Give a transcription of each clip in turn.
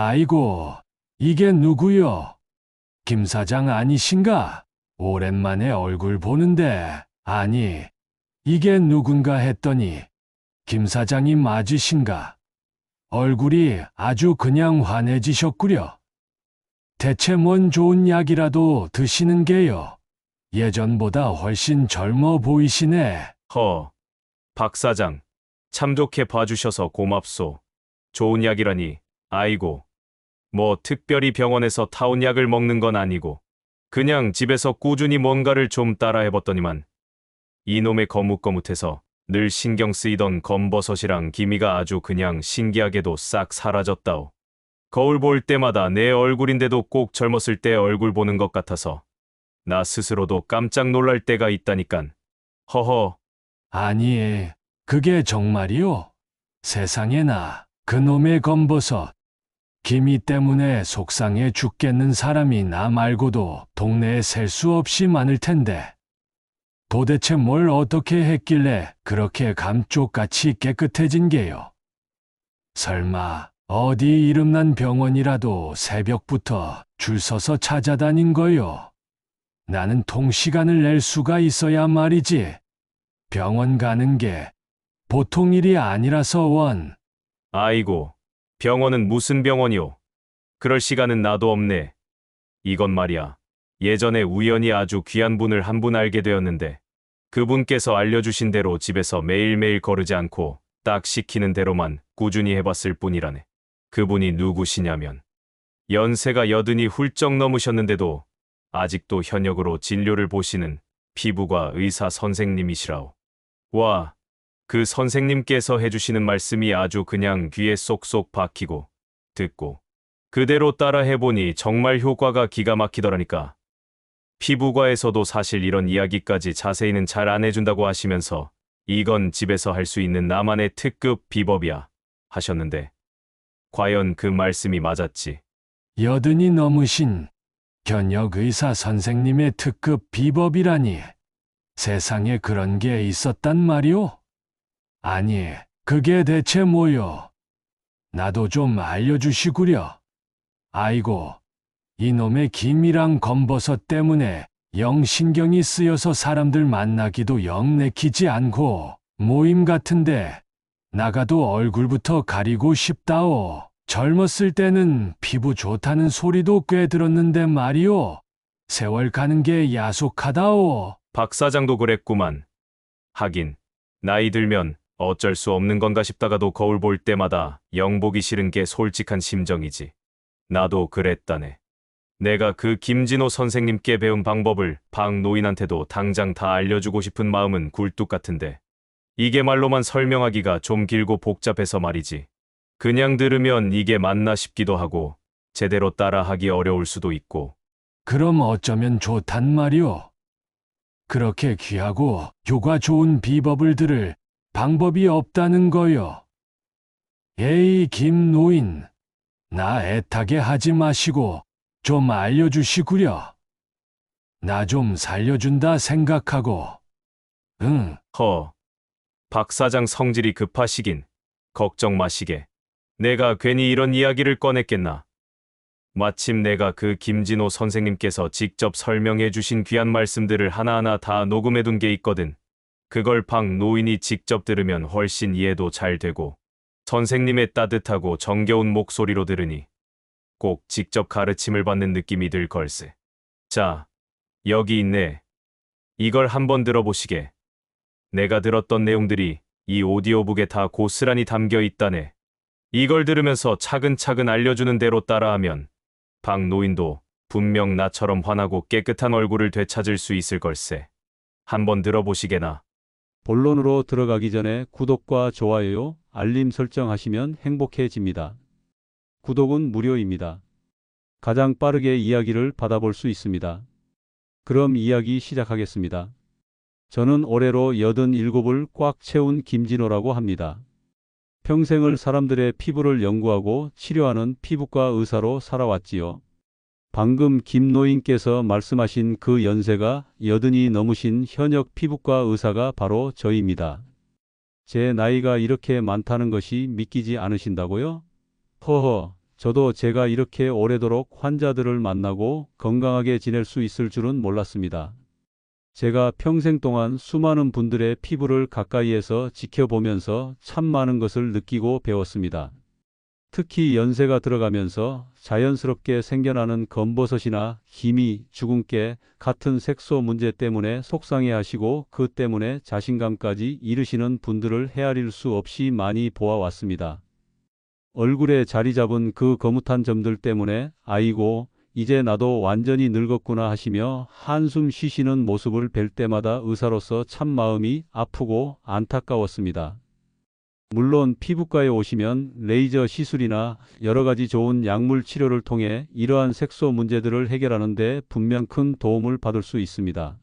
아이고, 이게 누구요? 김 사장 아니신가? 오랜만에 얼굴 보는데, 아니, 이게 누군가 했더니, 김 사장이 맞으신가? 얼굴이 아주 그냥 환해지셨구려. 대체 뭔 좋은 약이라도 드시는 게요. 예전보다 훨씬 젊어 보이시네. 박 사장, 참 좋게 봐주셔서 고맙소. 좋은 약이라니, 아이고. 뭐 특별히 병원에서 타온 약을 먹는 건 아니고, 그냥 집에서 꾸준히 뭔가를 좀 따라 해봤더니만, 이놈의 거뭇거뭇해서 늘 신경 쓰이던 검버섯이랑 기미가 아주 그냥 신기하게도 싹 사라졌다오. 거울 볼 때마다 내 얼굴인데도 꼭 젊었을 때 얼굴 보는 것 같아서, 나 스스로도 깜짝 놀랄 때가 있다니깐. 허허. 아니, 그게 정말이요? 세상에나, 그놈의 검버섯. 기미 때문에 속상해 죽겠는 사람이 나 말고도 동네에 셀 수 없이 많을 텐데. 도대체 뭘 어떻게 했길래 그렇게 감쪽같이 깨끗해진 게요? 설마 어디 이름난 병원이라도 새벽부터 줄 서서 찾아다닌 거요? 나는 통시간을 낼 수가 있어야 말이지. 병원 가는 게 보통 일이 아니라서 원. 아이고, 병원은 무슨 병원이오? 그럴 시간은 나도 없네. 이건 말이야. 예전에 우연히 아주 귀한 분을 한 분 알게 되었는데, 그분께서 알려주신 대로 집에서 매일매일 거르지 않고 딱 시키는 대로만 꾸준히 해봤을 뿐이라네. 그분이 누구시냐면, 연세가 80이 훌쩍 넘으셨는데도 아직도 현역으로 진료를 보시는 피부과 의사 선생님이시라오. 와, 그 선생님께서 해주시는 말씀이 아주 그냥 귀에 쏙쏙 박히고 듣고 그대로 따라 해보니 정말 효과가 기가 막히더라니까. 피부과에서도 사실 이런 이야기까지 자세히는 잘 안 해준다고 하시면서 이건 집에서 할 수 있는 나만의 특급 비법이야 하셨는데 과연 그 말씀이 맞았지. 80이 넘으신 현역 의사 선생님의 특급 비법이라니. 세상에 그런 게 있었단 말이오? 아니, 그게 대체 뭐요? 나도 좀 알려주시구려. 아이고, 이놈의 김이랑 검버섯 때문에 영 신경이 쓰여서 사람들 만나기도 영 내키지 않고 모임 같은데 나가도 얼굴부터 가리고 싶다오. 젊었을 때는 피부 좋다는 소리도 꽤 들었는데 말이오. 세월 가는 게 야속하다오. 박 사장도 그랬구만. 하긴 나이 들면 어쩔 수 없는 건가 싶다가도 거울 볼 때마다 영 보기 싫은 게 솔직한 심정이지. 나도 그랬다네. 내가 그 김진호 선생님께 배운 방법을 박 노인한테도 당장 다 알려주고 싶은 마음은 굴뚝 같은데 이게 말로만 설명하기가 좀 길고 복잡해서 말이지. 그냥 들으면 이게 맞나 싶기도 하고 제대로 따라하기 어려울 수도 있고. 그럼 어쩌면 좋단 말이오. 그렇게 귀하고 효과 좋은 비법을 들을 방법이 없다는 거요. 에이, 김노인. 나 애타게 하지 마시고 좀 알려주시구려. 나 좀 살려준다 생각하고. 응. 박 사장 성질이 급하시긴. 걱정 마시게. 내가 괜히 이런 이야기를 꺼냈겠나. 마침 내가 그 김진호 선생님께서 직접 설명해 주신 귀한 말씀들을 하나하나 다 녹음해둔 게 있거든. 그걸 박 노인이 직접 들으면 훨씬 이해도 잘 되고 선생님의 따뜻하고 정겨운 목소리로 들으니 꼭 직접 가르침을 받는 느낌이 들 걸세. 자, 여기 있네. 이걸 한번 들어보시게. 내가 들었던 내용들이 이 오디오북에 다 고스란히 담겨 있다네. 이걸 들으면서 차근차근 알려주는 대로 따라하면 박 노인도 분명 나처럼 환하고 깨끗한 얼굴을 되찾을 수 있을 걸세. 한번 들어보시게나. 본론으로 들어가기 전에 구독과 좋아요, 알림 설정하시면 행복해집니다. 구독은 무료입니다. 가장 빠르게 이야기를 받아볼 수 있습니다. 그럼 이야기 시작하겠습니다. 저는 올해로 87을 꽉 채운 김진호라고 합니다. 평생을 사람들의 피부를 연구하고 치료하는 피부과 의사로 살아왔지요. 방금 김노인께서 말씀하신 그 연세가 80이 넘으신 현역 피부과 의사가 바로 저입니다. 제 나이가 이렇게 많다는 것이 믿기지 않으신다고요? 허허, 저도 제가 이렇게 오래도록 환자들을 만나고 건강하게 지낼 수 있을 줄은 몰랐습니다. 제가 평생 동안 수많은 분들의 피부를 가까이에서 지켜보면서 참 많은 것을 느끼고 배웠습니다. 특히 연세가 들어가면서 자연스럽게 생겨나는 검버섯이나 기미, 주근깨 같은 색소 문제 때문에 속상해하시고 그 때문에 자신감까지 잃으시는 분들을 헤아릴 수 없이 많이 보아왔습니다. 얼굴에 자리 잡은 그 거뭇한 점들 때문에 아이고, 이제 나도 완전히 늙었구나 하시며 한숨 쉬시는 모습을 뵐 때마다 의사로서 참 마음이 아프고 안타까웠습니다. 물론 피부과에 오시면 레이저 시술이나 여러 가지 좋은 약물 치료를 통해 이러한 색소 문제들을 해결하는 데 분명 큰 도움을 받을 수 있습니다.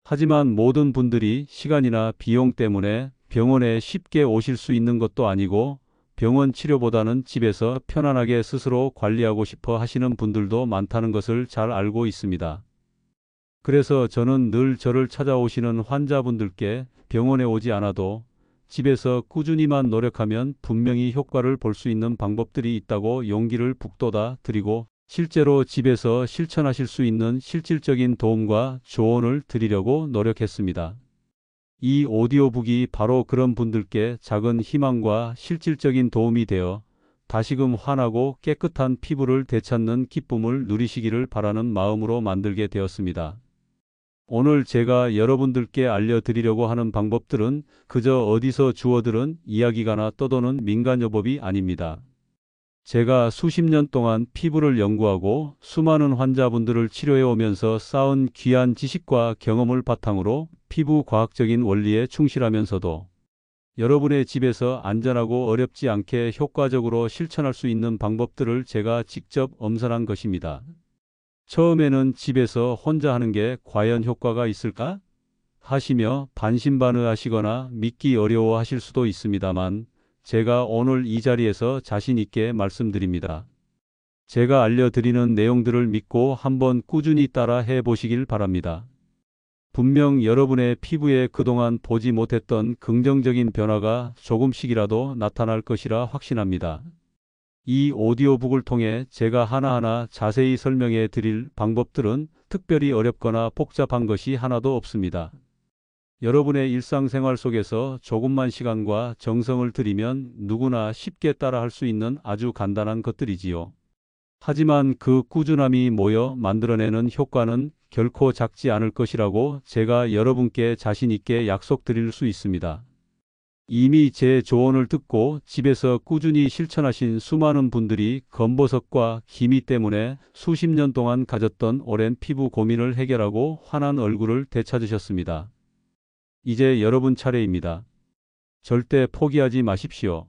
하지만 모든 분들이 시간이나 비용 때문에 병원에 쉽게 오실 수 있는 것도 아니고 병원 치료보다는 집에서 편안하게 스스로 관리하고 싶어 하시는 분들도 많다는 것을 잘 알고 있습니다. 그래서 저는 늘 저를 찾아오시는 환자분들께 병원에 오지 않아도 집에서 꾸준히만 노력하면 분명히 효과를 볼 수 있는 방법들이 있다고 용기를 북돋아 드리고 실제로 집에서 실천하실 수 있는 실질적인 도움과 조언을 드리려고 노력했습니다. 이 오디오북이 바로 그런 분들께 작은 희망과 실질적인 도움이 되어 다시금 환하고 깨끗한 피부를 되찾는 기쁨을 누리시기를 바라는 마음으로 만들게 되었습니다. 오늘 제가 여러분들께 알려드리려고 하는 방법들은 그저 어디서 주워들은 이야기가나 떠도는 민간요법이 아닙니다. 제가 수십 년 동안 피부를 연구하고 수많은 환자분들을 치료해 오면서 쌓은 귀한 지식과 경험을 바탕으로 피부 과학적인 원리에 충실하면서도 여러분의 집에서 안전하고 어렵지 않게 효과적으로 실천할 수 있는 방법들을 제가 직접 엄선한 것입니다. 처음에는 집에서 혼자 하는 게 과연 효과가 있을까? 하시며 반신반의하시거나 믿기 어려워하실 수도 있습니다만 제가 오늘 이 자리에서 자신 있게 말씀드립니다. 제가 알려드리는 내용들을 믿고 한번 꾸준히 따라 해보시길 바랍니다. 분명 여러분의 피부에 그동안 보지 못했던 긍정적인 변화가 조금씩이라도 나타날 것이라 확신합니다. 이 오디오북을 통해 제가 하나하나 자세히 설명해 드릴 방법들은 특별히 어렵거나 복잡한 것이 하나도 없습니다. 여러분의 일상생활 속에서 조금만 시간과 정성을 들이면 누구나 쉽게 따라할 수 있는 아주 간단한 것들이지요. 하지만 그 꾸준함이 모여 만들어내는 효과는 결코 작지 않을 것이라고 제가 여러분께 자신 있게 약속드릴 수 있습니다. 이미 제 조언을 듣고 집에서 꾸준히 실천하신 수많은 분들이 검버섯과 기미 때문에 수십 년 동안 가졌던 오랜 피부 고민을 해결하고 환한 얼굴을 되찾으셨습니다. 이제 여러분 차례입니다. 절대 포기하지 마십시오.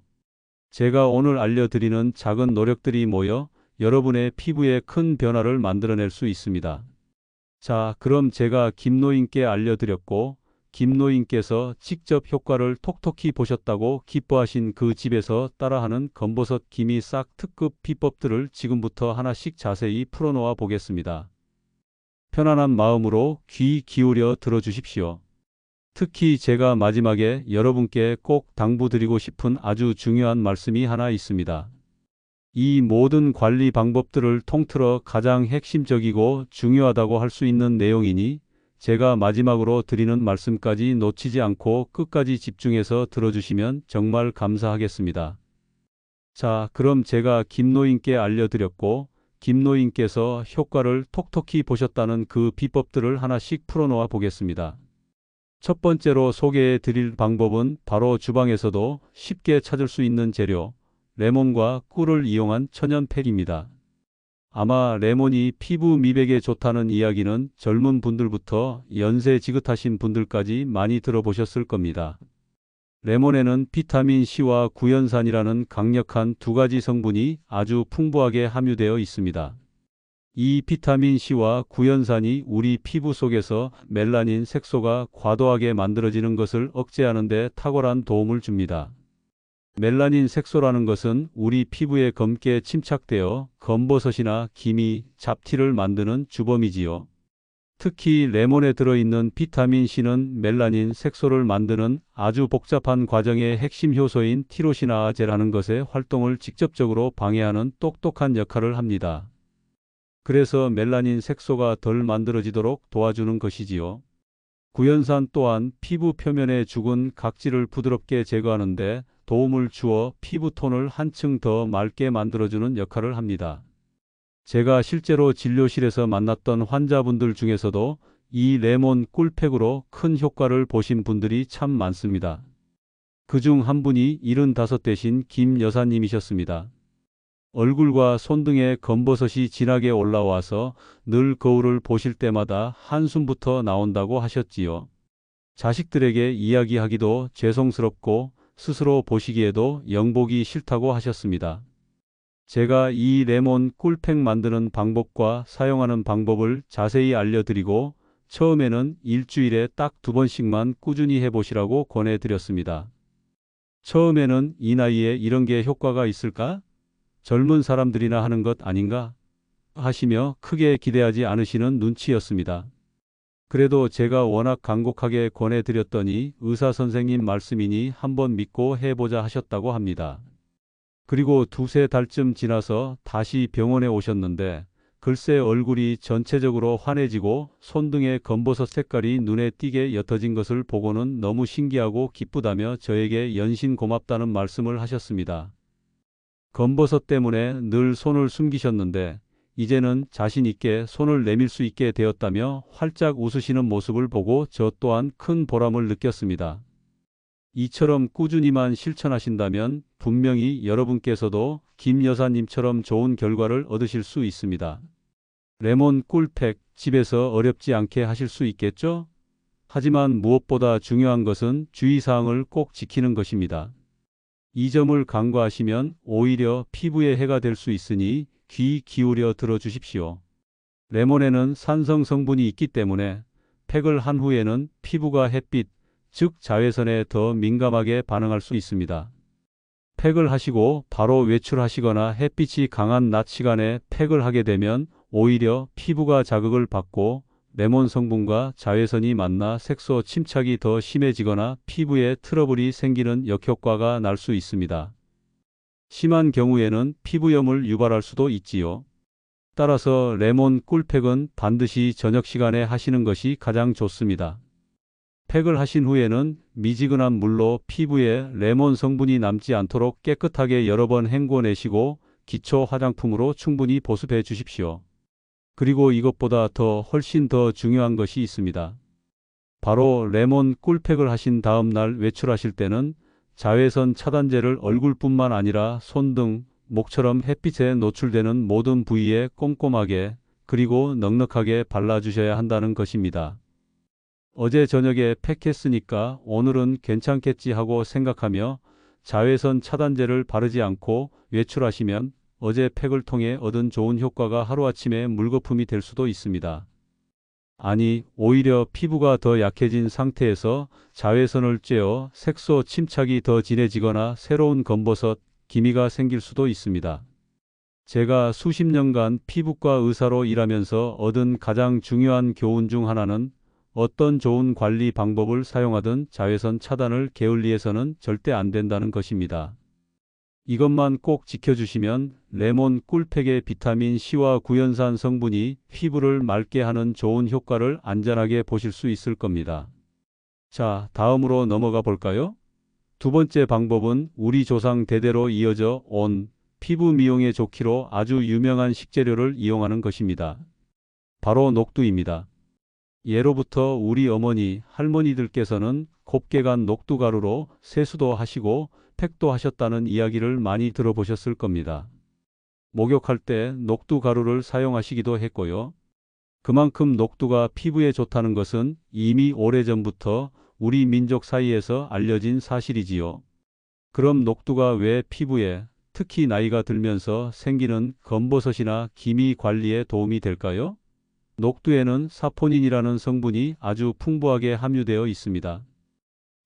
제가 오늘 알려드리는 작은 노력들이 모여 여러분의 피부에 큰 변화를 만들어낼 수 있습니다. 자, 그럼 제가 김노인께 알려드렸고 김노인께서 직접 효과를 톡톡히 보셨다고 기뻐하신 그 집에서 따라하는 검버섯 기미 싹 특급 비법들을 지금부터 하나씩 자세히 풀어놓아 보겠습니다. 편안한 마음으로 귀 기울여 들어주십시오. 특히 제가 마지막에 여러분께 꼭 당부드리고 싶은 아주 중요한 말씀이 하나 있습니다. 이 모든 관리 방법들을 통틀어 가장 핵심적이고 중요하다고 할 수 있는 내용이니 제가 마지막으로 드리는 말씀까지 놓치지 않고 끝까지 집중해서 들어주시면 정말 감사하겠습니다. 자, 그럼 제가 김노인께 알려드렸고 김노인께서 효과를 톡톡히 보셨다는 그 비법들을 하나씩 풀어놓아 보겠습니다. 첫 번째로 소개해 드릴 방법은 바로 주방에서도 쉽게 찾을 수 있는 재료, 레몬과 꿀을 이용한 천연팩입니다. 아마 레몬이 피부 미백에 좋다는 이야기는 젊은 분들부터 연세 지긋하신 분들까지 많이 들어보셨을 겁니다. 레몬에는 비타민 C와 구연산이라는 강력한 두 가지 성분이 아주 풍부하게 함유되어 있습니다. 이 비타민 C와 구연산이 우리 피부 속에서 멜라닌 색소가 과도하게 만들어지는 것을 억제하는 데 탁월한 도움을 줍니다. 멜라닌 색소라는 것은 우리 피부에 검게 침착되어 검버섯이나 기미, 잡티를 만드는 주범이지요. 특히 레몬에 들어있는 비타민 C는 멜라닌 색소를 만드는 아주 복잡한 과정의 핵심 효소인 티로시나아제라는 것의 활동을 직접적으로 방해하는 똑똑한 역할을 합니다. 그래서 멜라닌 색소가 덜 만들어지도록 도와주는 것이지요. 구연산 또한 피부 표면에 죽은 각질을 부드럽게 제거하는데 도움을 주어 피부톤을 한층 더 맑게 만들어주는 역할을 합니다. 제가 실제로 진료실에서 만났던 환자분들 중에서도 이 레몬 꿀팩으로 큰 효과를 보신 분들이 참 많습니다. 그중 한 분이 75대신 김 여사님이셨습니다. 얼굴과 손등에 검버섯이 진하게 올라와서 늘 거울을 보실 때마다 한숨부터 나온다고 하셨지요. 자식들에게 이야기하기도 죄송스럽고 스스로 보시기에도 영보기 싫다고 하셨습니다. 제가 이 레몬 꿀팩 만드는 방법과 사용하는 방법을 자세히 알려드리고 처음에는 일주일에 딱 2번씩만 꾸준히 해보시라고 권해드렸습니다. 처음에는 이 나이에 이런 게 효과가 있을까? 젊은 사람들이나 하는 것 아닌가? 하시며 크게 기대하지 않으시는 눈치였습니다. 그래도 제가 워낙 간곡하게 권해드렸더니 의사 선생님 말씀이니 한번 믿고 해보자 하셨다고 합니다. 그리고 2~3달쯤 지나서 다시 병원에 오셨는데 글쎄 얼굴이 전체적으로 환해지고 손등의 검버섯 색깔이 눈에 띄게 옅어진 것을 보고는 너무 신기하고 기쁘다며 저에게 연신 고맙다는 말씀을 하셨습니다. 검버섯 때문에 늘 손을 숨기셨는데 이제는 자신 있게 손을 내밀 수 있게 되었다며 활짝 웃으시는 모습을 보고 저 또한 큰 보람을 느꼈습니다. 이처럼 꾸준히만 실천하신다면 분명히 여러분께서도 김 여사님처럼 좋은 결과를 얻으실 수 있습니다. 레몬 꿀팩 집에서 어렵지 않게 하실 수 있겠죠? 하지만 무엇보다 중요한 것은 주의사항을 꼭 지키는 것입니다. 이 점을 간과하시면 오히려 피부에 해가 될 수 있으니 귀 기울여 들어주십시오. 레몬에는 산성 성분이 있기 때문에 팩을 한 후에는 피부가 햇빛, 즉 자외선에 더 민감하게 반응할 수 있습니다. 팩을 하시고 바로 외출하시거나 햇빛이 강한 낮 시간에 팩을 하게 되면 오히려 피부가 자극을 받고 레몬 성분과 자외선이 만나 색소 침착이 더 심해지거나 피부에 트러블이 생기는 역효과가 날 수 있습니다. 심한 경우에는 피부염을 유발할 수도 있지요. 따라서 레몬 꿀팩은 반드시 저녁 시간에 하시는 것이 가장 좋습니다. 팩을 하신 후에는 미지근한 물로 피부에 레몬 성분이 남지 않도록 깨끗하게 여러 번 헹궈내시고 기초 화장품으로 충분히 보습해 주십시오. 그리고 이것보다 훨씬 더 중요한 것이 있습니다. 바로 레몬 꿀팩을 하신 다음 날 외출하실 때는 자외선 차단제를 얼굴뿐만 아니라 손등, 목처럼 햇빛에 노출되는 모든 부위에 꼼꼼하게 그리고 넉넉하게 발라주셔야 한다는 것입니다. 어제 저녁에 팩했으니까 오늘은 괜찮겠지 하고 생각하며 자외선 차단제를 바르지 않고 외출하시면 어제 팩을 통해 얻은 좋은 효과가 하루아침에 물거품이 될 수도 있습니다. 아니, 오히려 피부가 더 약해진 상태에서 자외선을 쬐어 색소 침착이 더 진해지거나 새로운 검버섯, 기미가 생길 수도 있습니다. 제가 수십 년간 피부과 의사로 일하면서 얻은 가장 중요한 교훈 중 하나는 어떤 좋은 관리 방법을 사용하든 자외선 차단을 게을리해서는 절대 안 된다는 것입니다. 이것만 꼭 지켜주시면 레몬 꿀팩의 비타민 C와 구연산 성분이 피부를 맑게 하는 좋은 효과를 안전하게 보실 수 있을 겁니다. 자, 다음으로 넘어가 볼까요? 두 번째 방법은 우리 조상 대대로 이어져 온 피부 미용에 좋기로 아주 유명한 식재료를 이용하는 것입니다. 바로 녹두입니다. 예로부터 우리 어머니, 할머니들께서는 곱게 간 녹두가루로 세수도 하시고 팩도 하셨다는 이야기를 많이 들어보셨을 겁니다. 목욕할 때 녹두가루를 사용하시기도 했고요. 그만큼 녹두가 피부에 좋다는 것은 이미 오래전부터 우리 민족 사이에서 알려진 사실이지요. 그럼 녹두가 왜 피부에, 특히 나이가 들면서 생기는 검버섯이나 기미 관리에 도움이 될까요? 녹두에는 사포닌이라는 성분이 아주 풍부하게 함유되어 있습니다.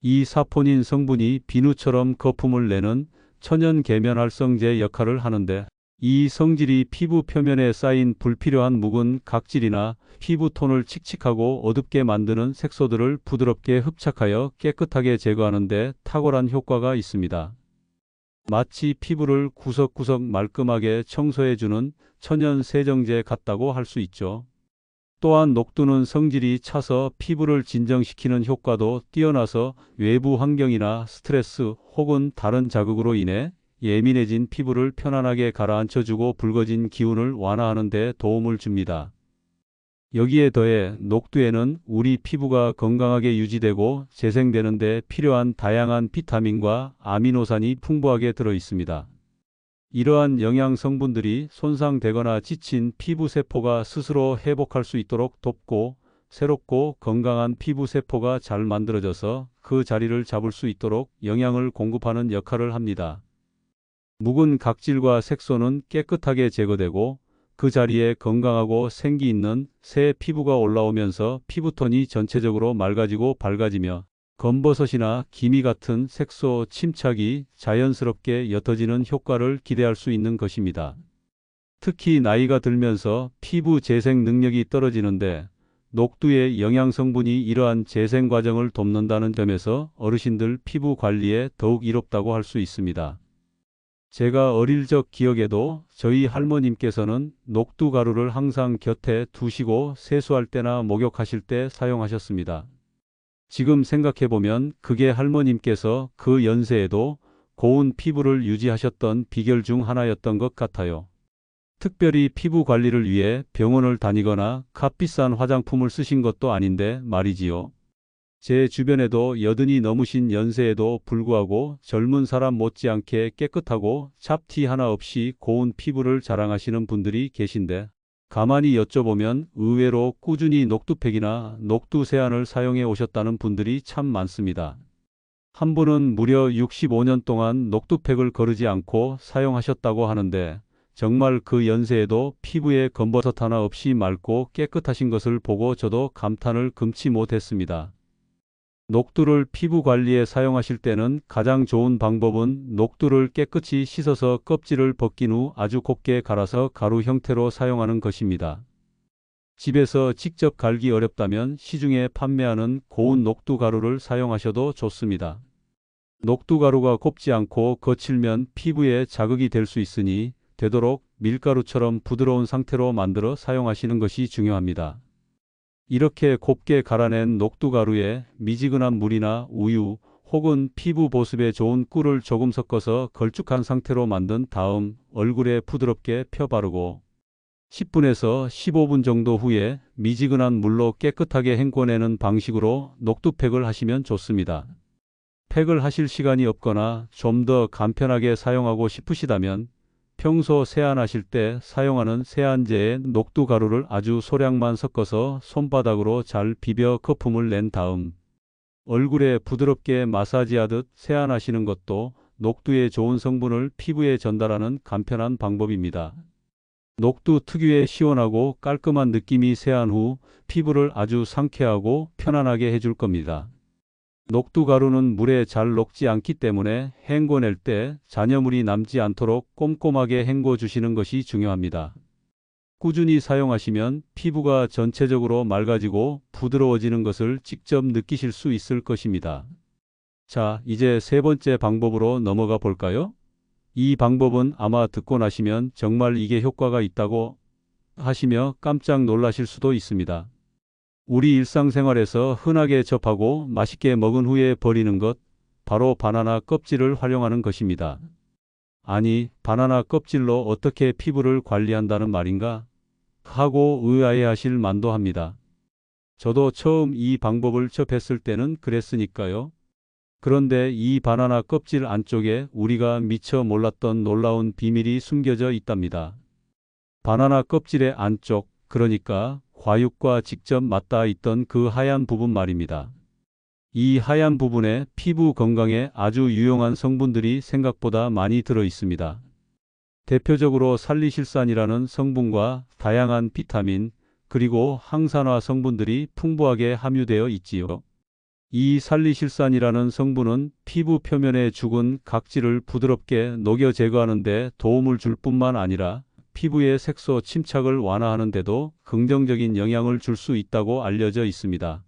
이 사포닌 성분이 비누처럼 거품을 내는 천연 계면활성제 역할을 하는데 이 성질이 피부 표면에 쌓인 불필요한 묵은 각질이나 피부톤을 칙칙하고 어둡게 만드는 색소들을 부드럽게 흡착하여 깨끗하게 제거하는 데 탁월한 효과가 있습니다. 마치 피부를 구석구석 말끔하게 청소해주는 천연 세정제 같다고 할 수 있죠. 또한 녹두는 성질이 차서 피부를 진정시키는 효과도 뛰어나서 외부 환경이나 스트레스 혹은 다른 자극으로 인해 예민해진 피부를 편안하게 가라앉혀주고 붉어진 기운을 완화하는 데 도움을 줍니다. 여기에 더해 녹두에는 우리 피부가 건강하게 유지되고 재생되는 데 필요한 다양한 비타민과 아미노산이 풍부하게 들어 있습니다. 이러한 영양 성분들이 손상되거나 지친 피부 세포가 스스로 회복할 수 있도록 돕고 새롭고 건강한 피부 세포가 잘 만들어져서 그 자리를 잡을 수 있도록 영양을 공급하는 역할을 합니다. 묵은 각질과 색소는 깨끗하게 제거되고 그 자리에 건강하고 생기 있는 새 피부가 올라오면서 피부톤이 전체적으로 맑아지고 밝아지며 검버섯이나 기미 같은 색소 침착이 자연스럽게 옅어지는 효과를 기대할 수 있는 것입니다. 특히 나이가 들면서 피부 재생 능력이 떨어지는데 녹두의 영양 성분이 이러한 재생 과정을 돕는다는 점에서 어르신들 피부 관리에 더욱 이롭다고 할 수 있습니다. 제가 어릴 적 기억에도 저희 할머님께서는 녹두 가루를 항상 곁에 두시고 세수할 때나 목욕하실 때 사용하셨습니다. 지금 생각해보면 그게 할머님께서 그 연세에도 고운 피부를 유지하셨던 비결 중 하나였던 것 같아요. 특별히 피부 관리를 위해 병원을 다니거나 값비싼 화장품을 쓰신 것도 아닌데 말이지요. 제 주변에도 여든이 넘으신 연세에도 불구하고 젊은 사람 못지않게 깨끗하고 잡티 하나 없이 고운 피부를 자랑하시는 분들이 계신데 가만히 여쭤보면 의외로 꾸준히 녹두팩이나 녹두 세안을 사용해 오셨다는 분들이 참 많습니다. 한 분은 무려 65년 동안 녹두팩을 거르지 않고 사용하셨다고 하는데 정말 그 연세에도 피부에 검버섯 하나 없이 맑고 깨끗하신 것을 보고 저도 감탄을 금치 못했습니다. 녹두를 피부 관리에 사용하실 때는 가장 좋은 방법은 녹두를 깨끗이 씻어서 껍질을 벗긴 후 아주 곱게 갈아서 가루 형태로 사용하는 것입니다. 집에서 직접 갈기 어렵다면 시중에 판매하는 고운 녹두 가루를 사용하셔도 좋습니다. 녹두 가루가 곱지 않고 거칠면 피부에 자극이 될 수 있으니 되도록 밀가루처럼 부드러운 상태로 만들어 사용하시는 것이 중요합니다. 이렇게 곱게 갈아낸 녹두가루에 미지근한 물이나 우유 혹은 피부 보습에 좋은 꿀을 조금 섞어서 걸쭉한 상태로 만든 다음 얼굴에 부드럽게 펴 바르고 10분에서 15분 정도 후에 미지근한 물로 깨끗하게 헹궈내는 방식으로 녹두팩을 하시면 좋습니다. 팩을 하실 시간이 없거나 좀 더 간편하게 사용하고 싶으시다면 평소 세안하실 때 사용하는 세안제에 녹두 가루를 아주 소량만 섞어서 손바닥으로 잘 비벼 거품을 낸 다음 얼굴에 부드럽게 마사지하듯 세안하시는 것도 녹두의 좋은 성분을 피부에 전달하는 간편한 방법입니다. 녹두 특유의 시원하고 깔끔한 느낌이 세안 후 피부를 아주 상쾌하고 편안하게 해줄 겁니다. 녹두 가루는 물에 잘 녹지 않기 때문에 헹궈낼 때 잔여물이 남지 않도록 꼼꼼하게 헹궈 주시는 것이 중요합니다. 꾸준히 사용하시면 피부가 전체적으로 맑아지고 부드러워지는 것을 직접 느끼실 수 있을 것입니다. 자, 이제 세 번째 방법으로 넘어가 볼까요? 이 방법은 아마 듣고 나시면 정말 이게 효과가 있다고 하시며 깜짝 놀라실 수도 있습니다. 우리 일상생활에서 흔하게 접하고 맛있게 먹은 후에 버리는 것, 바로 바나나 껍질을 활용하는 것입니다. 아니, 바나나 껍질로 어떻게 피부를 관리한다는 말인가? 하고 의아해하실 만도 합니다. 저도 처음 이 방법을 접했을 때는 그랬으니까요. 그런데 이 바나나 껍질 안쪽에 우리가 미처 몰랐던 놀라운 비밀이 숨겨져 있답니다. 바나나 껍질의 안쪽, 그러니까 과육과 직접 맞닿아 있던 그 하얀 부분 말입니다. 이 하얀 부분에 피부 건강에 아주 유용한 성분들이 생각보다 많이 들어 있습니다. 대표적으로 살리실산이라는 성분과 다양한 비타민, 그리고 항산화 성분들이 풍부하게 함유되어 있지요. 이 살리실산이라는 성분은 피부 표면에 죽은 각질을 부드럽게 녹여 제거하는 데 도움을 줄 뿐만 아니라 피부의 색소 침착을 완화하는 데도 긍정적인 영향을 줄 수 있다고 알려져 있습니다.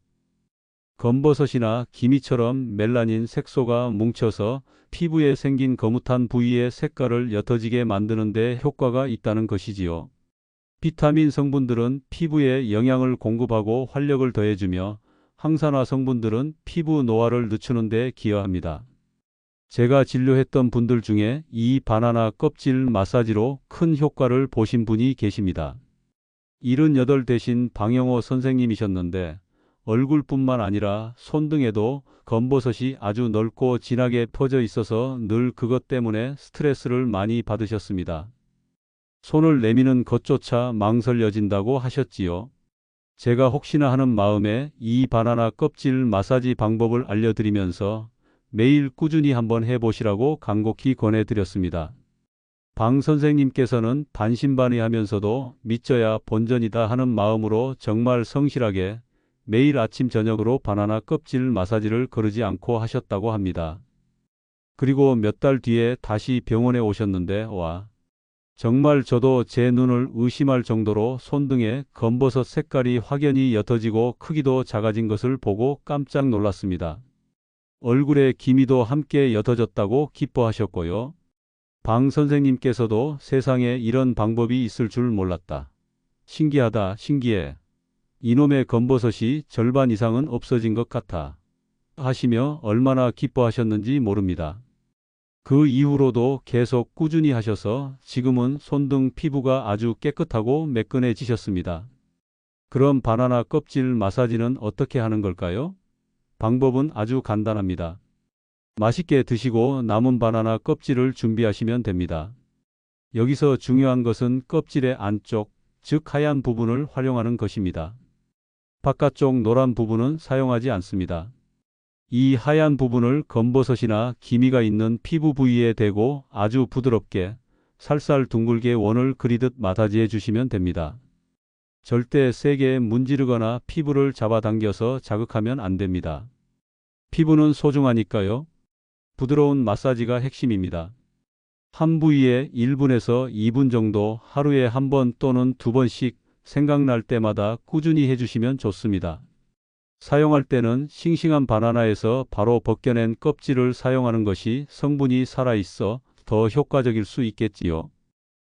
검버섯이나 기미처럼 멜라닌 색소가 뭉쳐서 피부에 생긴 거뭇한 부위의 색깔을 옅어지게 만드는 데 효과가 있다는 것이지요. 비타민 성분들은 피부에 영양을 공급하고 활력을 더해주며 항산화 성분들은 피부 노화를 늦추는 데 기여합니다. 제가 진료했던 분들 중에 이 바나나 껍질 마사지로 큰 효과를 보신 분이 계십니다. 78 대신 방영호 선생님이셨는데 얼굴뿐만 아니라 손등에도 검버섯이 아주 넓고 진하게 퍼져 있어서 늘 그것 때문에 스트레스를 많이 받으셨습니다. 손을 내미는 것조차 망설여진다고 하셨지요. 제가 혹시나 하는 마음에 이 바나나 껍질 마사지 방법을 알려드리면서 매일 꾸준히 한번 해보시라고 간곡히 권해드렸습니다. 방 선생님께서는 반신반의하면서도 믿져야 본전이다 하는 마음으로 정말 성실하게 매일 아침 저녁으로 바나나 껍질 마사지를 거르지 않고 하셨다고 합니다. 그리고 몇 달 뒤에 다시 병원에 오셨는데 정말 저도 제 눈을 의심할 정도로 손등에 검버섯 색깔이 확연히 옅어지고 크기도 작아진 것을 보고 깜짝 놀랐습니다. 얼굴에 기미도 함께 옅어졌다고 기뻐하셨고요. 방 선생님께서도 세상에 이런 방법이 있을 줄 몰랐다. 신기하다, 신기해. 이놈의 검버섯이 절반 이상은 없어진 것 같아. 하시며 얼마나 기뻐하셨는지 모릅니다. 그 이후로도 계속 꾸준히 하셔서 지금은 손등 피부가 아주 깨끗하고 매끈해지셨습니다. 그럼 바나나 껍질 마사지는 어떻게 하는 걸까요? 방법은 아주 간단합니다. 맛있게 드시고 남은 바나나 껍질을 준비하시면 됩니다. 여기서 중요한 것은 껍질의 안쪽, 즉 하얀 부분을 활용하는 것입니다. 바깥쪽 노란 부분은 사용하지 않습니다. 이 하얀 부분을 검버섯이나 기미가 있는 피부 부위에 대고 아주 부드럽게 살살 둥글게 원을 그리듯 마사지해 주시면 됩니다. 절대 세게 문지르거나 피부를 잡아당겨서 자극하면 안 됩니다. 피부는 소중하니까요. 부드러운 마사지가 핵심입니다. 한 부위에 1분에서 2분 정도 하루에 한 번 또는 2번씩 생각날 때마다 꾸준히 해주시면 좋습니다. 사용할 때는 싱싱한 바나나에서 바로 벗겨낸 껍질을 사용하는 것이 성분이 살아있어 더 효과적일 수 있겠지요.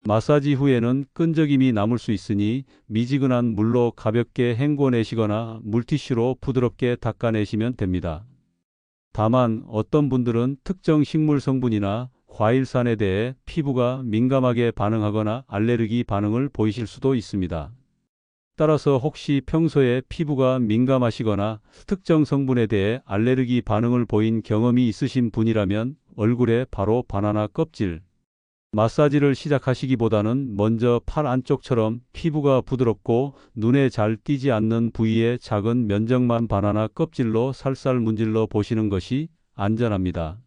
마사지 후에는 끈적임이 남을 수 있으니 미지근한 물로 가볍게 헹궈내시거나 물티슈로 부드럽게 닦아내시면 됩니다. 다만 어떤 분들은 특정 식물 성분이나 과일산에 대해 피부가 민감하게 반응하거나 알레르기 반응을 보이실 수도 있습니다. 따라서 혹시 평소에 피부가 민감하시거나 특정 성분에 대해 알레르기 반응을 보인 경험이 있으신 분이라면 얼굴에 바로 바나나 껍질 마사지를 시작하시기보다는 먼저 팔 안쪽처럼 피부가 부드럽고 눈에 잘 띄지 않는 부위에 작은 면적만 바나나 껍질로 살살 문질러 보시는 것이 안전합니다.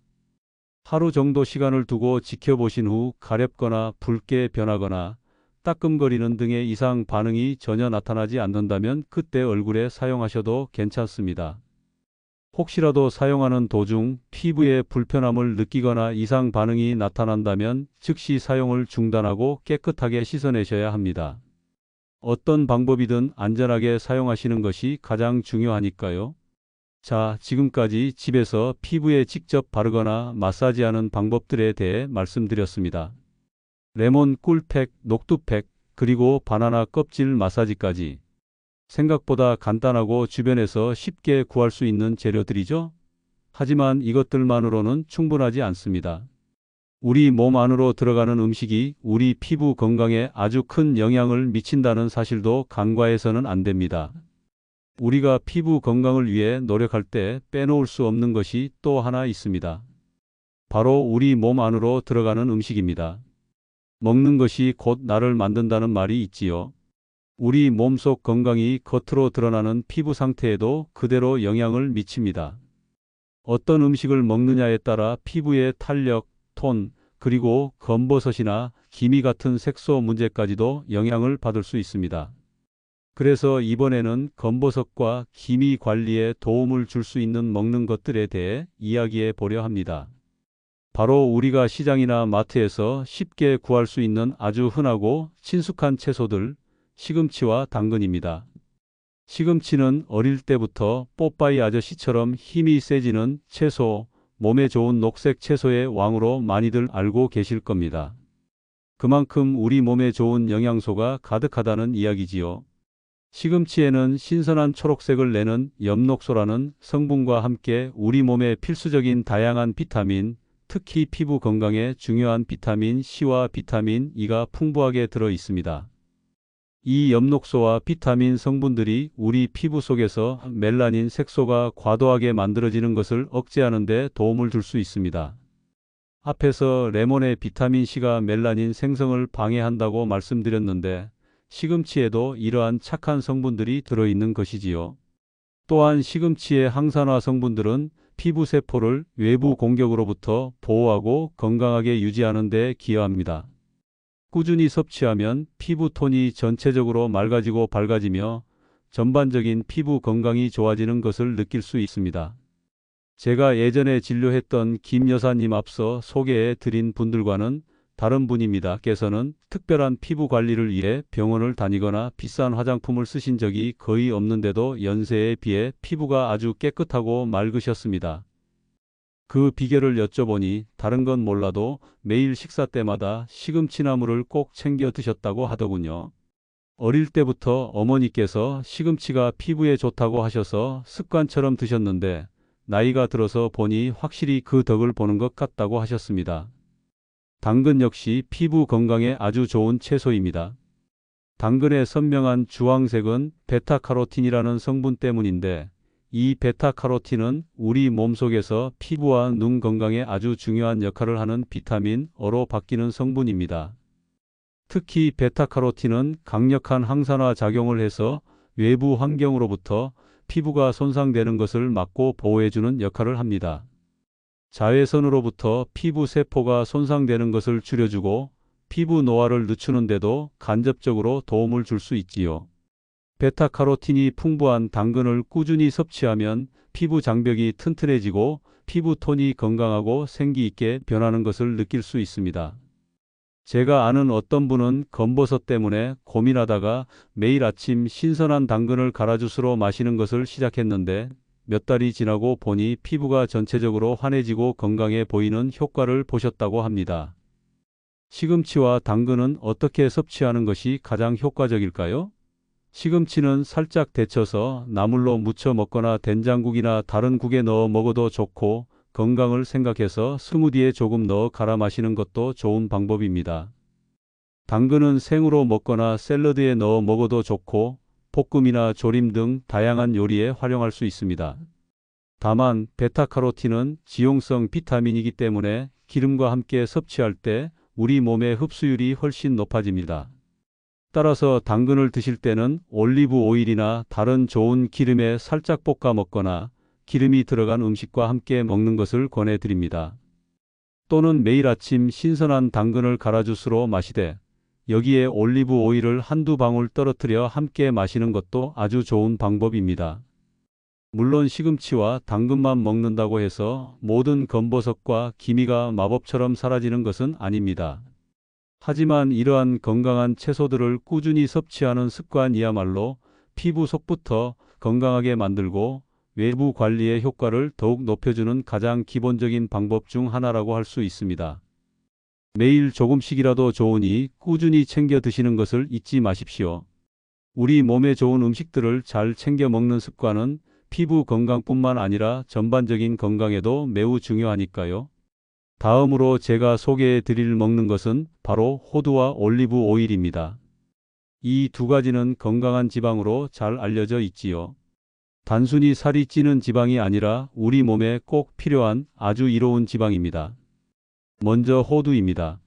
하루 정도 시간을 두고 지켜보신 후 가렵거나 붉게 변하거나 따끔거리는 등의 이상 반응이 전혀 나타나지 않는다면 그때 얼굴에 사용하셔도 괜찮습니다. 혹시라도 사용하는 도중 피부에 불편함을 느끼거나 이상 반응이 나타난다면 즉시 사용을 중단하고 깨끗하게 씻어내셔야 합니다. 어떤 방법이든 안전하게 사용하시는 것이 가장 중요하니까요. 자, 지금까지 집에서 피부에 직접 바르거나 마사지하는 방법들에 대해 말씀드렸습니다. 레몬 꿀팩, 녹두팩, 그리고 바나나 껍질 마사지까지. 생각보다 간단하고 주변에서 쉽게 구할 수 있는 재료들이죠. 하지만 이것들만으로는 충분하지 않습니다. 우리 몸 안으로 들어가는 음식이 우리 피부 건강에 아주 큰 영향을 미친다는 사실도 간과해서는 안 됩니다. 우리가 피부 건강을 위해 노력할 때 빼놓을 수 없는 것이 또 하나 있습니다. 바로 우리 몸 안으로 들어가는 음식입니다. 먹는 것이 곧 나를 만든다는 말이 있지요. 우리 몸속 건강이 겉으로 드러나는 피부 상태에도 그대로 영향을 미칩니다. 어떤 음식을 먹느냐에 따라 피부의 탄력, 톤, 그리고 검버섯이나 기미 같은 색소 문제까지도 영향을 받을 수 있습니다. 그래서 이번에는 검버섯과 기미 관리에 도움을 줄 수 있는 먹는 것들에 대해 이야기해 보려 합니다. 바로 우리가 시장이나 마트에서 쉽게 구할 수 있는 아주 흔하고 친숙한 채소들, 시금치와 당근입니다. 시금치는 어릴 때부터 뽀빠이 아저씨처럼 힘이 세지는 채소, 몸에 좋은 녹색 채소의 왕으로 많이들 알고 계실 겁니다. 그만큼 우리 몸에 좋은 영양소가 가득하다는 이야기지요. 시금치에는 신선한 초록색을 내는 엽록소라는 성분과 함께 우리 몸에 필수적인 다양한 비타민, 특히 피부 건강에 중요한 비타민 C와 비타민 E가 풍부하게 들어 있습니다. 이 엽록소와 비타민 성분들이 우리 피부 속에서 멜라닌 색소가 과도하게 만들어지는 것을 억제하는 데 도움을 줄 수 있습니다. 앞에서 레몬의 비타민 C가 멜라닌 생성을 방해한다고 말씀드렸는데 시금치에도 이러한 착한 성분들이 들어있는 것이지요. 또한 시금치의 항산화 성분들은 피부 세포를 외부 공격으로부터 보호하고 건강하게 유지하는 데 기여합니다. 꾸준히 섭취하면 피부 톤이 전체적으로 맑아지고 밝아지며 전반적인 피부 건강이 좋아지는 것을 느낄 수 있습니다. 제가 예전에 진료했던 김 여사님 앞서 소개해 드린 분들과는 다른 분입니다. 께서는 특별한 피부 관리를 위해 병원을 다니거나 비싼 화장품을 쓰신 적이 거의 없는데도 연세에 비해 피부가 아주 깨끗하고 맑으셨습니다. 그 비결을 여쭤보니 다른 건 몰라도 매일 식사 때마다 시금치나물을 꼭 챙겨 드셨다고 하더군요. 어릴 때부터 어머니께서 시금치가 피부에 좋다고 하셔서 습관처럼 드셨는데 나이가 들어서 보니 확실히 그 덕을 보는 것 같다고 하셨습니다. 당근 역시 피부 건강에 아주 좋은 채소입니다. 당근의 선명한 주황색은 베타카로틴이라는 성분 때문인데 이 베타카로틴은 우리 몸속에서 피부와 눈 건강에 아주 중요한 역할을 하는 비타민 O로 바뀌는 성분입니다. 특히 베타카로틴은 강력한 항산화 작용을 해서 외부 환경으로부터 피부가 손상되는 것을 막고 보호해주는 역할을 합니다. 자외선으로부터 피부 세포가 손상되는 것을 줄여주고 피부 노화를 늦추는 데도 간접적으로 도움을 줄 수 있지요. 베타카로틴이 풍부한 당근을 꾸준히 섭취하면 피부 장벽이 튼튼해지고 피부 톤이 건강하고 생기 있게 변하는 것을 느낄 수 있습니다. 제가 아는 어떤 분은 검버섯 때문에 고민하다가 매일 아침 신선한 당근을 갈아주스로 마시는 것을 시작했는데 몇 달이 지나고 보니 피부가 전체적으로 환해지고 건강해 보이는 효과를 보셨다고 합니다. 시금치와 당근은 어떻게 섭취하는 것이 가장 효과적일까요? 시금치는 살짝 데쳐서 나물로 무쳐 먹거나 된장국이나 다른 국에 넣어 먹어도 좋고 건강을 생각해서 스무디에 조금 넣어 갈아 마시는 것도 좋은 방법입니다. 당근은 생으로 먹거나 샐러드에 넣어 먹어도 좋고 볶음이나 조림 등 다양한 요리에 활용할 수 있습니다. 다만 베타카로틴은 지용성 비타민이기 때문에 기름과 함께 섭취할 때 우리 몸의 흡수율이 훨씬 높아집니다. 따라서 당근을 드실 때는 올리브 오일이나 다른 좋은 기름에 살짝 볶아 먹거나 기름이 들어간 음식과 함께 먹는 것을 권해드립니다. 또는 매일 아침 신선한 당근을 갈아주스로 마시되 여기에 올리브 오일을 한두 방울 떨어뜨려 함께 마시는 것도 아주 좋은 방법입니다. 물론 시금치와 당근만 먹는다고 해서 모든 검버섯과 기미가 마법처럼 사라지는 것은 아닙니다. 하지만 이러한 건강한 채소들을 꾸준히 섭취하는 습관이야말로 피부 속부터 건강하게 만들고 외부 관리의 효과를 더욱 높여주는 가장 기본적인 방법 중 하나라고 할 수 있습니다. 매일 조금씩이라도 좋으니 꾸준히 챙겨 드시는 것을 잊지 마십시오. 우리 몸에 좋은 음식들을 잘 챙겨 먹는 습관은 피부 건강뿐만 아니라 전반적인 건강에도 매우 중요하니까요. 다음으로 제가 소개해 드릴 먹는 것은 바로 호두와 올리브 오일입니다. 이 두 가지는 건강한 지방으로 잘 알려져 있지요. 단순히 살이 찌는 지방이 아니라 우리 몸에 꼭 필요한 아주 이로운 지방입니다. 먼저 호두입니다.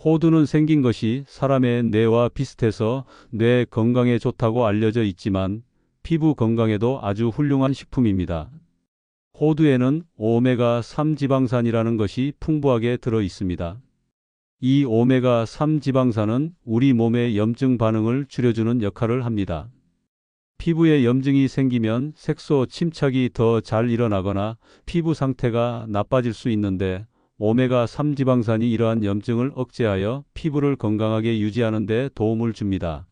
호두는 생긴 것이 사람의 뇌와 비슷해서 뇌 건강에 좋다고 알려져 있지만 피부 건강에도 아주 훌륭한 식품입니다. 호두에는 오메가3 지방산이라는 것이 풍부하게 들어 있습니다. 이 오메가3 지방산은 우리 몸의 염증 반응을 줄여주는 역할을 합니다. 피부에 염증이 생기면 색소 침착이 더 잘 일어나거나 피부 상태가 나빠질 수 있는데 오메가3 지방산이 이러한 염증을 억제하여 피부를 건강하게 유지하는 데 도움을 줍니다.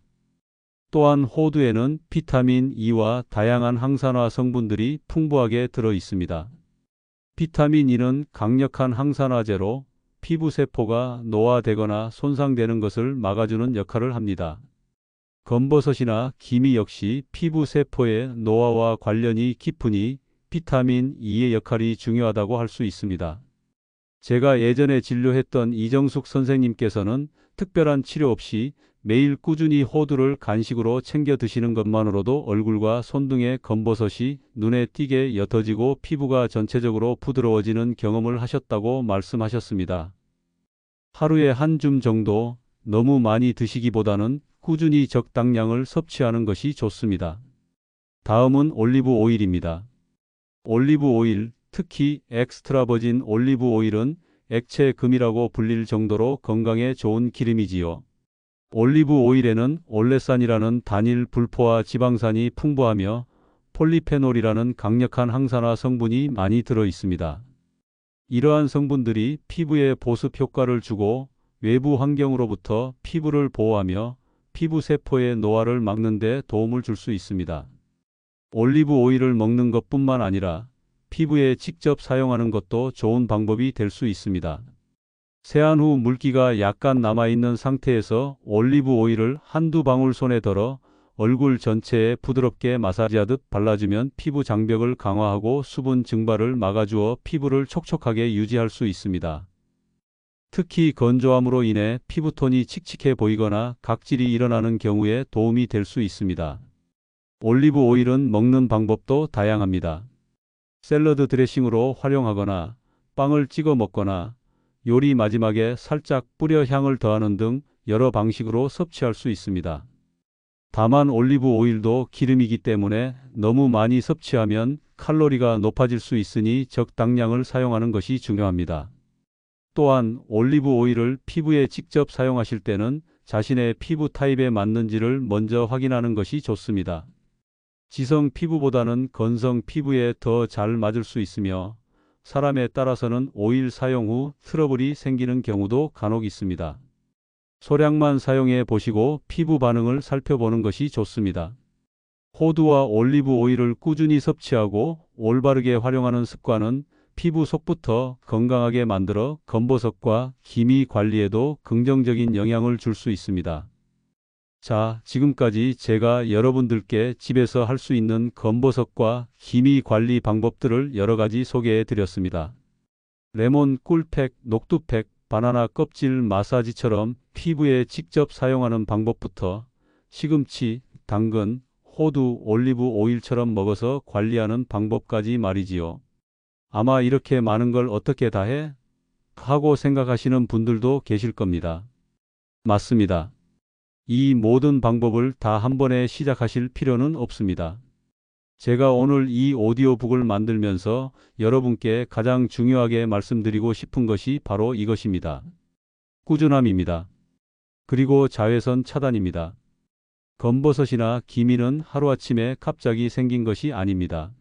또한 호두에는 비타민 E와 다양한 항산화 성분들이 풍부하게 들어 있습니다. 비타민 E는 강력한 항산화제로 피부 세포가 노화되거나 손상되는 것을 막아주는 역할을 합니다. 검버섯이나 기미 역시 피부 세포의 노화와 관련이 깊으니 비타민 E의 역할이 중요하다고 할 수 있습니다. 제가 예전에 진료했던 이정숙 선생님께서는 특별한 치료 없이 매일 꾸준히 호두를 간식으로 챙겨 드시는 것만으로도 얼굴과 손등의 검버섯이 눈에 띄게 옅어지고 피부가 전체적으로 부드러워지는 경험을 하셨다고 말씀하셨습니다. 하루에 한 줌 정도 너무 많이 드시기보다는 꾸준히 적당량을 섭취하는 것이 좋습니다. 다음은 올리브 오일입니다. 올리브 오일, 특히 엑스트라 버진 올리브 오일은 액체 금이라고 불릴 정도로 건강에 좋은 기름이지요. 올리브 오일에는 올레산이라는 단일 불포화 지방산이 풍부하며 폴리페놀이라는 강력한 항산화 성분이 많이 들어 있습니다. 이러한 성분들이 피부에 보습 효과를 주고 외부 환경으로부터 피부를 보호하며 피부 세포의 노화를 막는 데 도움을 줄 수 있습니다. 올리브 오일을 먹는 것뿐만 아니라 피부에 직접 사용하는 것도 좋은 방법이 될 수 있습니다. 세안 후 물기가 약간 남아있는 상태에서 올리브 오일을 한두 방울 손에 덜어 얼굴 전체에 부드럽게 마사지하듯 발라주면 피부 장벽을 강화하고 수분 증발을 막아주어 피부를 촉촉하게 유지할 수 있습니다. 특히 건조함으로 인해 피부톤이 칙칙해 보이거나 각질이 일어나는 경우에 도움이 될 수 있습니다. 올리브 오일은 먹는 방법도 다양합니다. 샐러드 드레싱으로 활용하거나 빵을 찍어 먹거나 요리 마지막에 살짝 뿌려 향을 더하는 등 여러 방식으로 섭취할 수 있습니다. 다만 올리브 오일도 기름이기 때문에 너무 많이 섭취하면 칼로리가 높아질 수 있으니 적당량을 사용하는 것이 중요합니다. 또한 올리브 오일을 피부에 직접 사용하실 때는 자신의 피부 타입에 맞는지를 먼저 확인하는 것이 좋습니다. 지성 피부보다는 건성 피부에 더 잘 맞을 수 있으며 사람에 따라서는 오일 사용 후 트러블이 생기는 경우도 간혹 있습니다. 소량만 사용해 보시고 피부 반응을 살펴보는 것이 좋습니다. 호두와 올리브 오일을 꾸준히 섭취하고 올바르게 활용하는 습관은 피부 속부터 건강하게 만들어 검버섯과 기미 관리에도 긍정적인 영향을 줄 수 있습니다. 자, 지금까지 제가 여러분들께 집에서 할 수 있는 검버섯과 기미 관리 방법들을 여러 가지 소개해 드렸습니다. 레몬 꿀팩, 녹두팩, 바나나 껍질 마사지처럼 피부에 직접 사용하는 방법부터 시금치, 당근, 호두, 올리브 오일처럼 먹어서 관리하는 방법까지 말이지요. 아마 이렇게 많은 걸 어떻게 다 해? 하고 생각하시는 분들도 계실 겁니다. 맞습니다. 이 모든 방법을 다 한 번에 시작하실 필요는 없습니다. 제가 오늘 이 오디오북을 만들면서 여러분께 가장 중요하게 말씀드리고 싶은 것이 바로 이것입니다. 꾸준함입니다. 그리고 자외선 차단입니다. 검버섯이나 기미는 하루아침에 갑자기 생긴 것이 아닙니다.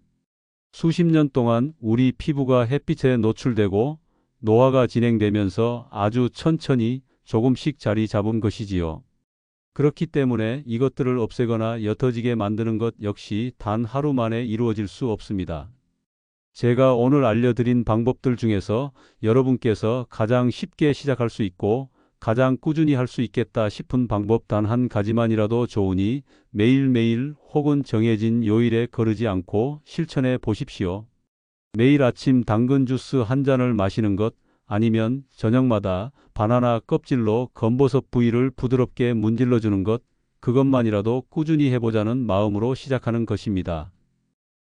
수십 년 동안 우리 피부가 햇빛에 노출되고 노화가 진행되면서 아주 천천히 조금씩 자리 잡은 것이지요. 그렇기 때문에 이것들을 없애거나 옅어지게 만드는 것 역시 단 하루 만에 이루어질 수 없습니다. 제가 오늘 알려드린 방법들 중에서 여러분께서 가장 쉽게 시작할 수 있고 가장 꾸준히 할 수 있겠다 싶은 방법 단 한 가지만이라도 좋으니 매일매일 혹은 정해진 요일에 거르지 않고 실천해 보십시오. 매일 아침 당근 주스 한 잔을 마시는 것, 아니면 저녁마다 바나나 껍질로 검버섯 부위를 부드럽게 문질러 주는 것, 그것만이라도 꾸준히 해보자는 마음으로 시작하는 것입니다.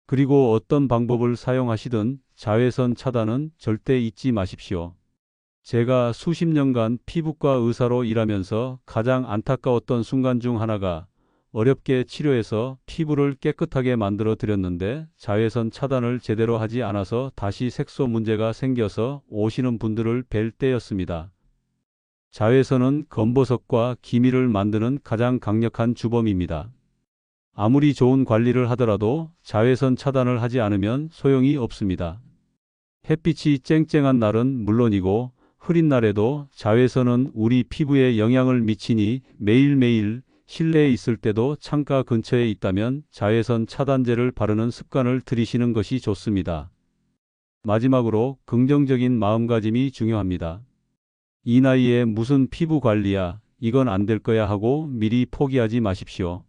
그리고 어떤 방법을 사용하시든 자외선 차단은 절대 잊지 마십시오. 제가 수십 년간 피부과 의사로 일하면서 가장 안타까웠던 순간 중 하나가 어렵게 치료해서 피부를 깨끗하게 만들어 드렸는데 자외선 차단을 제대로 하지 않아서 다시 색소 문제가 생겨서 오시는 분들을 뵐 때였습니다. 자외선은 검버섯과 기미를 만드는 가장 강력한 주범입니다. 아무리 좋은 관리를 하더라도 자외선 차단을 하지 않으면 소용이 없습니다. 햇빛이 쨍쨍한 날은 물론이고 흐린 날에도 자외선은 우리 피부에 영향을 미치니 매일매일 실내에 있을 때도 창가 근처에 있다면 자외선 차단제를 바르는 습관을 들이시는 것이 좋습니다. 마지막으로 긍정적인 마음가짐이 중요합니다. 이 나이에 무슨 피부 관리야, 이건 안 될 거야 하고 미리 포기하지 마십시오.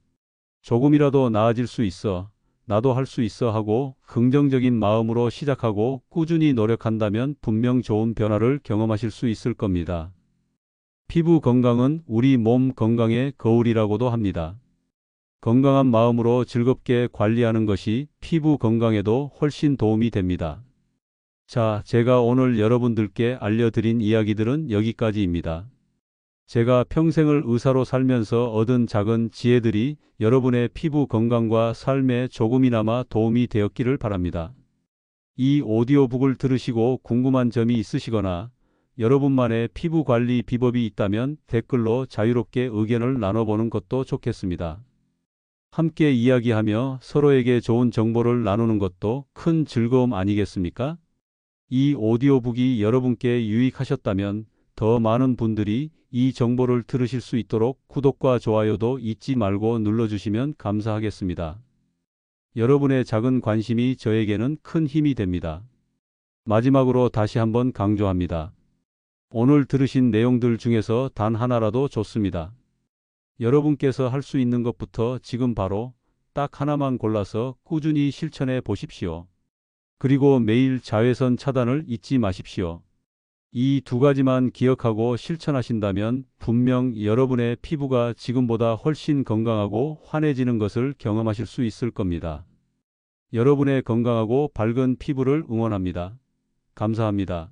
조금이라도 나아질 수 있어, 나도 할 수 있어 하고 긍정적인 마음으로 시작하고 꾸준히 노력한다면 분명 좋은 변화를 경험하실 수 있을 겁니다. 피부 건강은 우리 몸 건강의 거울이라고도 합니다. 건강한 마음으로 즐겁게 관리하는 것이 피부 건강에도 훨씬 도움이 됩니다. 자, 제가 오늘 여러분들께 알려드린 이야기들은 여기까지입니다. 제가 평생을 의사로 살면서 얻은 작은 지혜들이 여러분의 피부 건강과 삶에 조금이나마 도움이 되었기를 바랍니다. 이 오디오북을 들으시고 궁금한 점이 있으시거나 여러분만의 피부 관리 비법이 있다면 댓글로 자유롭게 의견을 나눠보는 것도 좋겠습니다. 함께 이야기하며 서로에게 좋은 정보를 나누는 것도 큰 즐거움 아니겠습니까? 이 오디오북이 여러분께 유익하셨다면 더 많은 분들이 이 정보를 들으실 수 있도록 구독과 좋아요도 잊지 말고 눌러주시면 감사하겠습니다. 여러분의 작은 관심이 저에게는 큰 힘이 됩니다. 마지막으로 다시 한번 강조합니다. 오늘 들으신 내용들 중에서 단 하나라도 좋습니다. 여러분께서 할 수 있는 것부터 지금 바로 딱 하나만 골라서 꾸준히 실천해 보십시오. 그리고 매일 자외선 차단을 잊지 마십시오. 이 두 가지만 기억하고 실천하신다면 분명 여러분의 피부가 지금보다 훨씬 건강하고 환해지는 것을 경험하실 수 있을 겁니다. 여러분의 건강하고 밝은 피부를 응원합니다. 감사합니다.